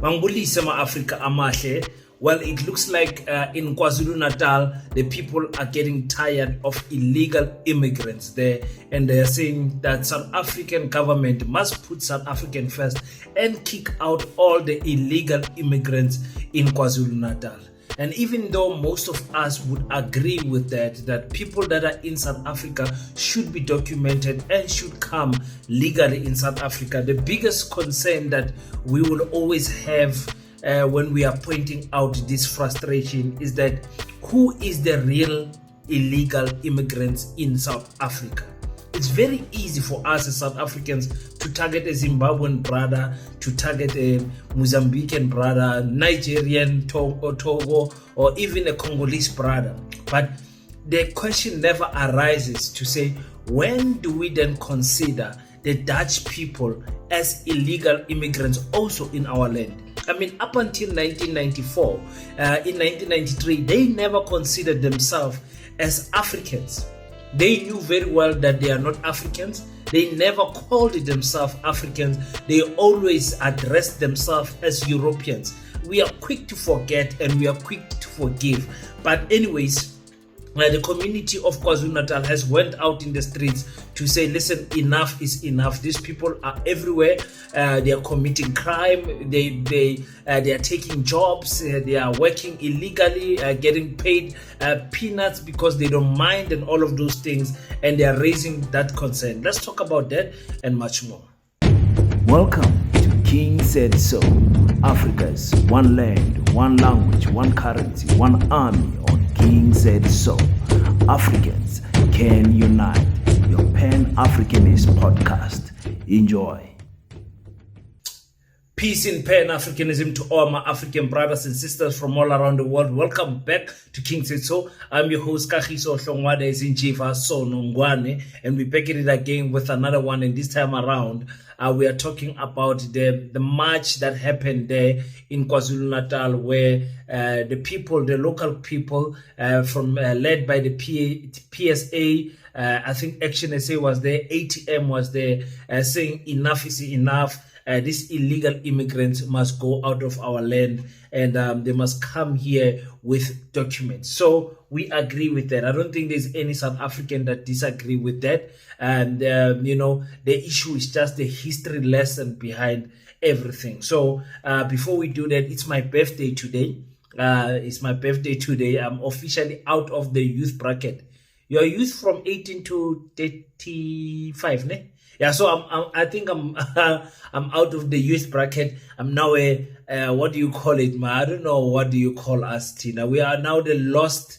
Mangulise ma-Afrika amahle. Well, it looks like in KwaZulu-Natal, the people are getting tired of illegal immigrants there, and they're saying that South African government must put South African first and kick out all the illegal immigrants in KwaZulu-Natal. And even though most of us would agree with that people that are in South Africa should be documented and should come legally in South Africa, the biggest concern that we will always have when we are pointing out this frustration is that who is the real illegal immigrants in South Africa? It's very easy for us as South Africans to target a Zimbabwean brother, to target a Mozambican brother, Nigerian, Togo, or even a Congolese brother. But the question never arises to say, when do we then consider the Dutch people as illegal immigrants also in our land? I mean, up until 1994, in 1993, they never considered themselves as Africans. They knew very well that they are not Africans. They never called themselves Africans. They always addressed themselves as Europeans. We are quick to forget and we are quick to forgive. But anyways, the community of KwaZulu-Natal has went out in the streets to say, listen, enough is enough. These people are everywhere. They are committing crime. They are taking jobs. They are working illegally, getting paid peanuts because they don't mind and all of those things. And they are raising that concern. Let's talk about that and much more. Welcome to King Said So, Africa's one land, one language, one currency, one army on King Said So. Africans can unite. Your Pan-Africanist podcast. Enjoy. Peace in Pan-Africanism to all my African brothers and sisters from all around the world. Welcome back to King Said So. I'm your host, Kagiso Hlongwade Zinjiva Sonongwane, and we're back at it again with another one. And this time around, we are talking about the march that happened there in KwaZulu-Natal, where the local people, led by the PSA, I think Action SA was there, ATM was there, saying enough is enough. These illegal immigrants must go out of our land and they must come here with documents. So we agree with that. I don't think there's any South African that disagree with that. And, the issue is just the history lesson behind everything. So before we do that, it's my birthday today. I'm officially out of the youth bracket. You're youth from 18 to 35, ne? Yeah, so I think I'm out of the youth bracket. I'm now what do you call it, man? I don't know, what do you call us, Tina? We are now the lost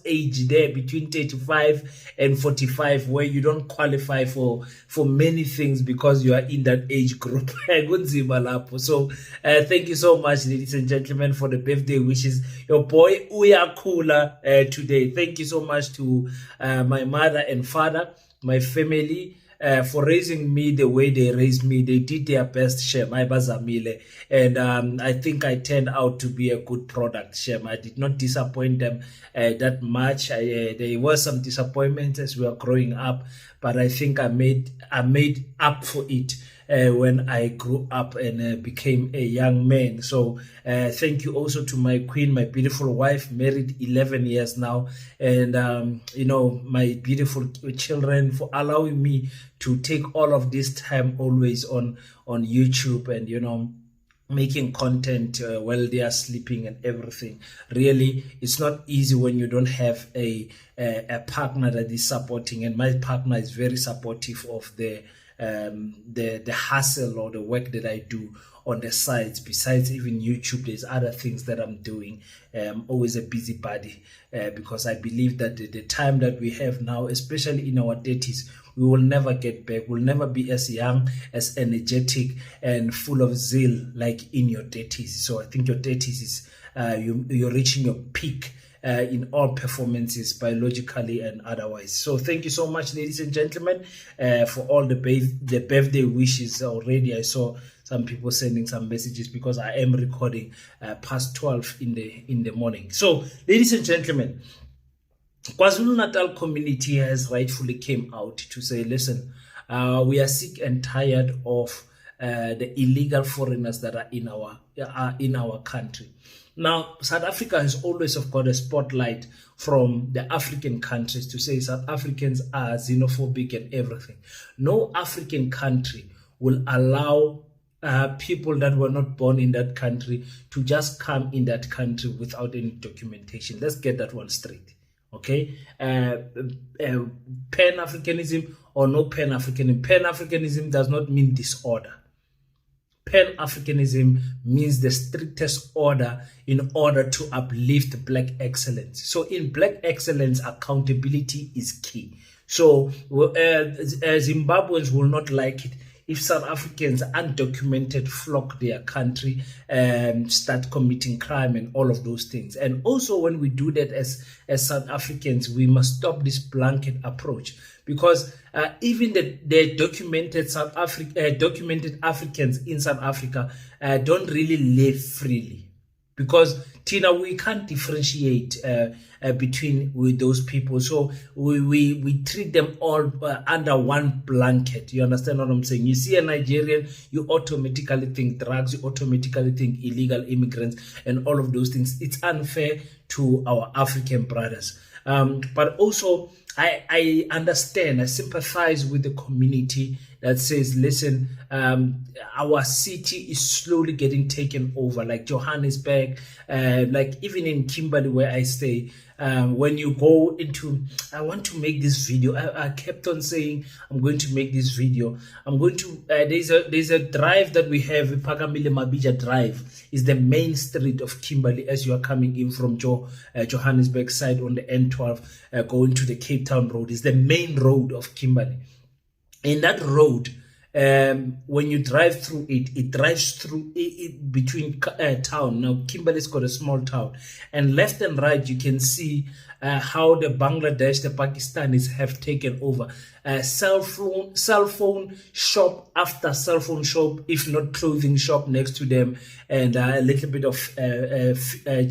age there between 35 and 45, where you don't qualify for many things because you are in that age group. So thank you so much, ladies and gentlemen, for the birthday wishes. Your boy Uyakula today. Thank you so much to my mother and father, my family, for raising me the way they raised me. They did their best, Shem. And I think I turned out to be a good product, Shem. I did not disappoint them that much. There were some disappointments as we were growing up, but I think I made up for it when I grew up and became a young man. So thank you also to my queen, my beautiful wife, married 11 years now, and my beautiful children, for allowing me to take all of this time always on YouTube and making content while they are sleeping and everything. Really, it's not easy when you don't have a partner that is supporting, and my partner is very supportive of the hustle or the work that I do on the sides. Besides even YouTube, there's other things that I'm doing. I'm always a busybody because I believe that the time that we have now, especially in our 30s, we will never get back. We'll never be as young, as energetic, and full of zeal like in your 30s. So I think your 30s is you're reaching your peak in all performances, biologically and otherwise. So thank you so much, ladies and gentlemen, for all the birthday wishes already. I saw some people sending some messages because I am recording past 12 in the morning. So, ladies and gentlemen, KwaZulu-Natal community has rightfully came out to say, listen, we are sick and tired of the illegal foreigners that are in our country. Now, South Africa has always got a spotlight from the African countries to say South Africans are xenophobic and everything. No African country will allow people that were not born in that country to just come in that country without any documentation. Let's get that one straight. Okay, Pan-Africanism or no Pan-Africanism. Pan-Africanism does not mean disorder. Pan-Africanism means the strictest order in order to uplift Black excellence. So in Black excellence, accountability is key. So Zimbabweans will not like it if South Africans undocumented flock their country and start committing crime and all of those things. And also when we do that as South Africans, we must stop this blanket approach, because even the documented documented Africans in South Africa don't really live freely, because Tina, we can't differentiate between with those people. So we treat them all under one blanket. You understand what I'm saying? You see a Nigerian, you automatically think drugs, you automatically think illegal immigrants and all of those things. It's unfair to our African brothers. But also, I understand, I sympathize with the community that says, listen, our city is slowly getting taken over, like Johannesburg, like even in Kimberley where I stay. When you go into, I want to make this video. I kept on saying, I'm going to make this video. I'm going to, there's a drive that we have, Pagamile Mabija Drive, is the main street of Kimberley as you are coming in from Johannesburg side on the N12, going to the Cape Town Road. Is the main road of Kimberley. In that road, when you drive through it drives through it between town. Now, Kimberley's got a small town, and left and right, you can see how the Bangladesh, the Pakistanis have taken over. Cell phone shop after cell phone shop, if not clothing shop next to them, and a little bit of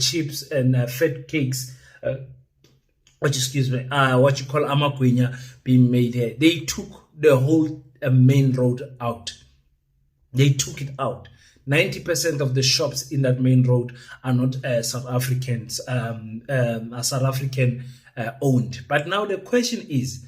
chips and fat cakes. What you call amagwinya being made here. They took the whole main road out. They took it out. 90% of the shops in that main road are not South Africans, South African owned. But now the question is,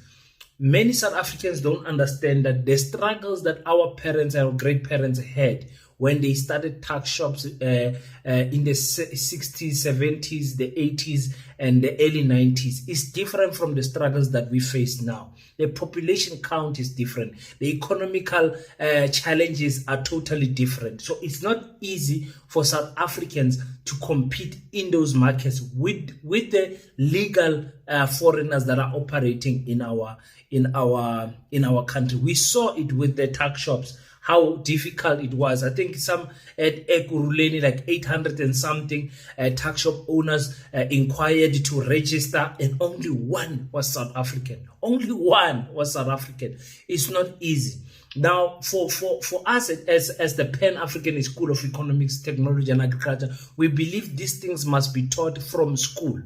many South Africans don't understand that the struggles that our parents and our great parents had when they started tuck shops in the 60s, 70s, the 80s, and the early 90s is different from the struggles that we face now. The population count is different. The economical challenges are totally different. So it's not easy for South Africans to compete in those markets with the legal foreigners that are operating in our country. We saw it with the tuck shops, how difficult it was. I think some at Ekurhuleni, like 800 and something tuck shop owners inquired to register, and only one was South African. Only one was South African. It's not easy. Now, for us as the Pan-African School of Economics, Technology and Agriculture, we believe these things must be taught from school.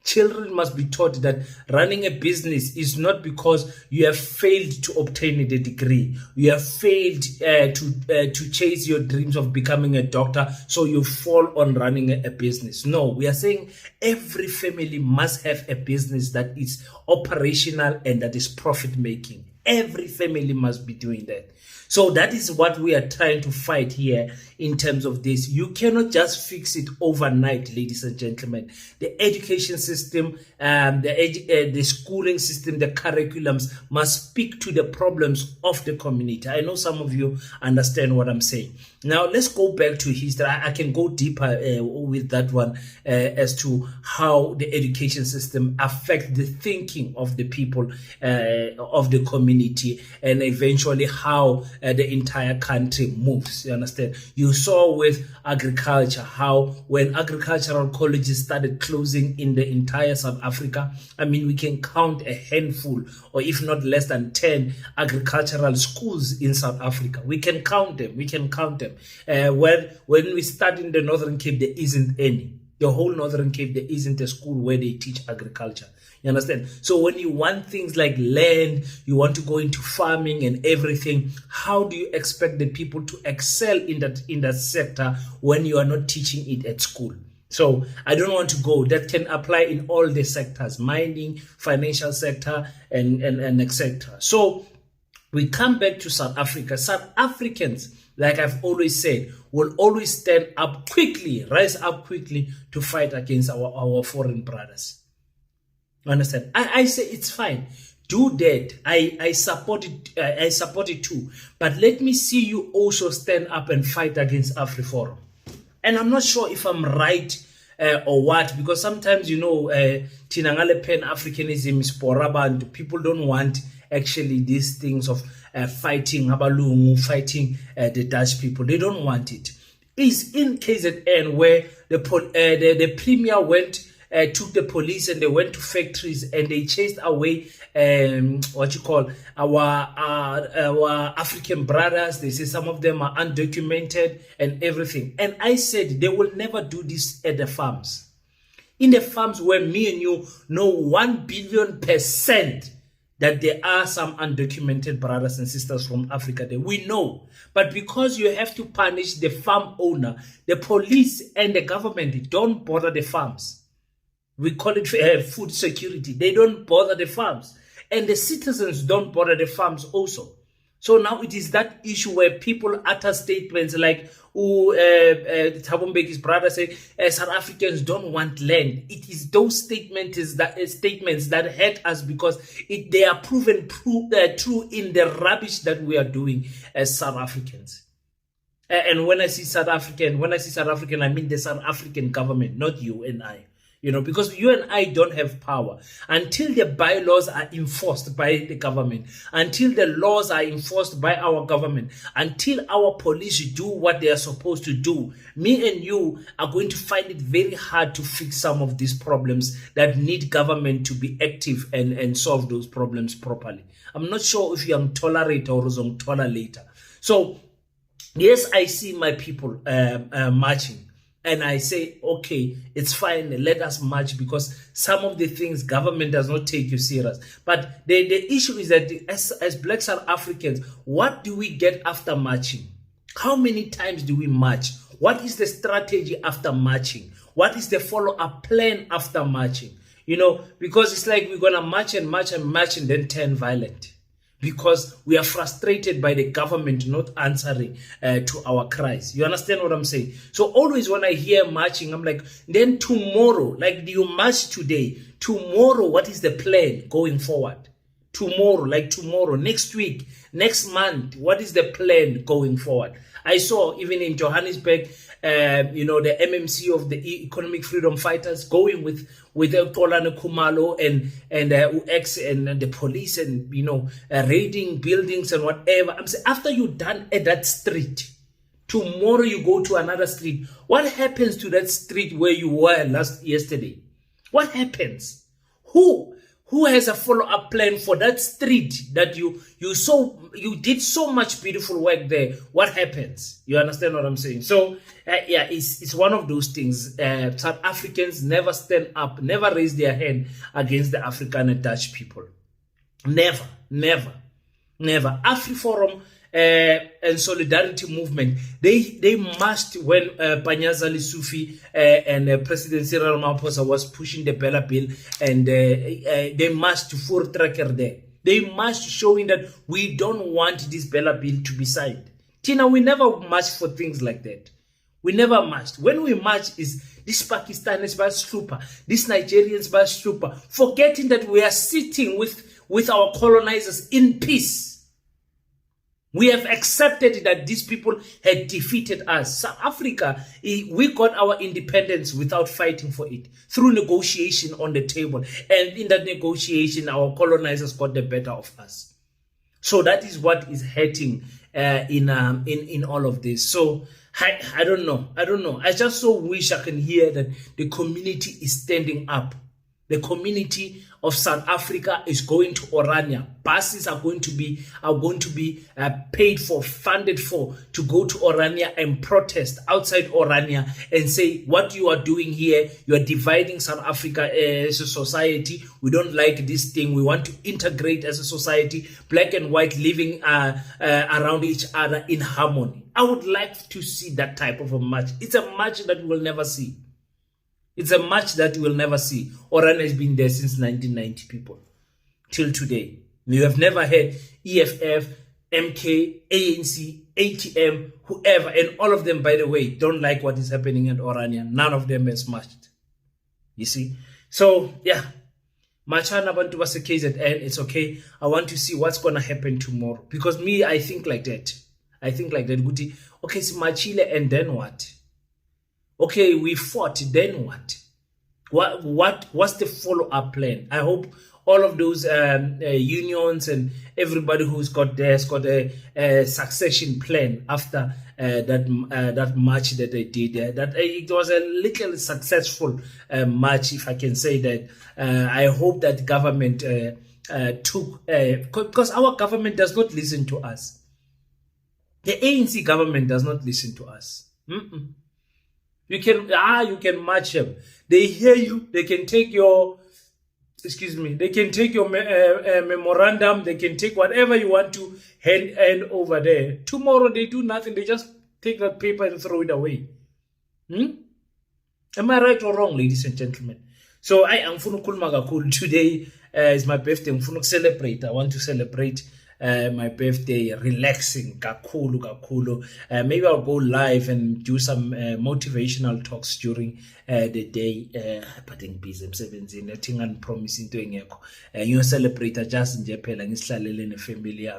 Children must be taught that running a business is not because you have failed to obtain a degree. You have failed to chase your dreams of becoming a doctor, so you fall on running a business. No, we are saying every family must have a business that is operational and that is profit-making. Every family must be doing that. So that is what we are trying to fight here in terms of this. You cannot just fix it overnight, ladies and gentlemen. The education system, the schooling system, the curriculums must speak to the problems of the community. I know some of you understand what I'm saying. Now, let's go back to history. I can go deeper with that one as to how the education system affects the thinking of the people of the community, and eventually how the entire country moves. You understand? You saw with agriculture how when agricultural colleges started closing in the entire South Africa, I mean, we can count a handful, or if not less than 10 agricultural schools in South Africa. We can count them. When we start in the Northern Cape, there isn't any. The whole Northern Cape, there isn't a school where they teach agriculture. You understand? So when you want things like land, you want to go into farming and everything, how do you expect the people to excel in that sector when you are not teaching it at school? So I don't want to go. That can apply in all the sectors, mining, financial sector, and etc. So we come back to South Africa. South Africans, like I've always said, will always stand up quickly, rise up quickly to fight against our foreign brothers. Understand? I say it's fine. Do that. I support it. I support it too. But let me see you also stand up and fight against AfriForum. And I'm not sure if I'm right or what, because sometimes, Tinangale Pan-Africanism is poraband. People don't want actually these things of fighting Abalungu, fighting the Dutch people. They don't want it. It's in KZN where the premier went, took the police and they went to factories and they chased away our African brothers. They say some of them are undocumented and everything. And I said they will never do this at the farms. In the farms where me and you know 1 billion% that there are some undocumented brothers and sisters from Africa there. We know. But because you have to punish the farm owner, the police and the government don't bother the farms. We call it food security. They don't bother the farms. And the citizens don't bother the farms also. So now it is that issue where people utter statements like, Thabo Mbeki's brother said, South Africans don't want land. It is those statements that hurt us because they are proven true in the rubbish that we are doing as South Africans. And when I see South African, I mean the South African government, not you and I. Because you and I don't have power until the bylaws are enforced by the government, until the laws are enforced by our government, until our police do what they are supposed to do. Me and you are going to find it very hard to fix some of these problems that need government to be active and solve those problems properly. I'm not sure if you're on tolerate or on tolerate. So, yes, I see my people marching. And I say, okay, it's fine, let us march, because some of the things government does not take you serious. But the issue is that as Black South Africans, what do we get after marching? How many times do we march? What is the strategy after marching? What is the follow-up plan after marching? Because it's like we're going to march and then turn violent. Because we are frustrated by the government not answering to our cries. You understand what I'm saying? So always when I hear marching, I'm like, then tomorrow, like you march today, tomorrow, what is the plan going forward? Tomorrow, next week, next month, what is the plan going forward? I saw even in Johannesburg, the MMC of the Economic Freedom Fighters going with Kolane Kumalo and UX and the police and, raiding buildings and whatever. I'm saying, after you're done at that street, tomorrow you go to another street. What happens to that street where you were yesterday? What happens? Who has a follow-up plan for that street that you did so much beautiful work there? What happens? You understand what I'm saying? So it's one of those things. South Africans never stand up, never raise their hand against the African and Dutch people. Never. AfriForum and Solidarity Movement, they must, when Panyaza Lesufi and President Cyril Ramaphosa was pushing the Bella Bill, and they must full tracker there. They must showing that we don't want this Bella Bill to be signed. Tina, we never march for things like that. We never marched. When we march is this Pakistanis by super, these Nigerians by super, forgetting that we are sitting with our colonizers in peace. We have accepted that these people had defeated us. South Africa, we got our independence without fighting for it, through negotiation on the table. And in that negotiation, our colonizers got the better of us. So that is what is hurting in all of this. So I don't know. I just so wish I can hear that the community is standing up. The community of South Africa is going to Orania. Buses are going to be paid for, funded for, to go to Orania and protest outside Orania and say, what you are doing here, you are dividing South Africa as a society. We don't like this thing. We want to integrate as a society, black and white living around each other in harmony. I would like to see that type of a march. It's a march that we will never see. It's a march that you will never see. Orania has been there since 1990, people, till today. You have never heard EFF, MK, ANC, ATM, whoever, and all of them, by the way, don't like what is happening at Orania. None of them has marched. You see? So, yeah. Machana bantu base KZN, it's okay. I want to see what's going to happen tomorrow. Because me, I think like that. Guti, okay, so machile, and then what? Okay, we fought, then what? What's the follow-up plan? I hope all of those unions and everybody who's got a succession plan after that march that they did. That it was a little successful march, if I can say that. I hope that government took, because our government does not listen to us. The ANC government does not listen to us. You can match them. They hear you. They can take your, they can take your memorandum. They can take whatever you want to hand over there. Tomorrow they do nothing. They just take that paper and throw it away. Am I right or wrong, ladies and gentlemen? So I am Funukulmagakul. Today is my birthday. I'm Funuk celebrate. I want to celebrate my birthday, relaxing, kakulu. Maybe I'll go live and do some motivational talks during the day. But I'm busy, I'm 17, nothing I'm promising to you celebrate just in Japan and family.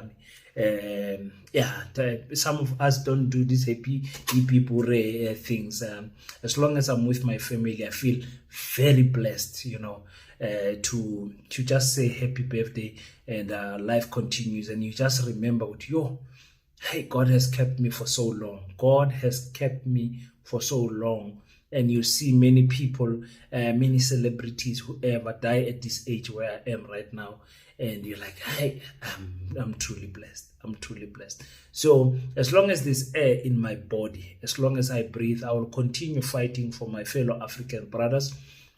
Some of us don't do these happy people things. As long as I'm with my family, I feel very blessed, to just say happy birthday and life continues, and you just remember what hey, God has kept me for so long. God has kept me for so long. And you see many people, many celebrities, whoever die at this age where I am right now, and you're like, hey, I'm truly blessed. I'm truly blessed. So as long as there's air in my body, as long as I breathe, I will continue fighting for my fellow African brothers.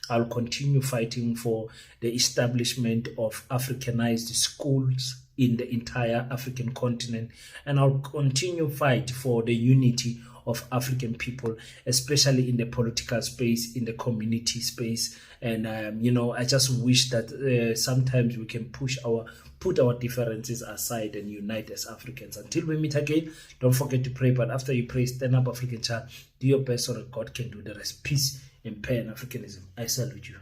I'll continue fighting for the establishment of Africanized schools in the entire African continent. And I'll continue fight for the unity of African people, especially in the political space, in the community space. And, I just wish that sometimes we can put our differences aside and unite as Africans. Until we meet again, don't forget to pray. But after you pray, stand up, African child. Do your best so that God can do the rest. Peace and Pan-Africanism. I salute you.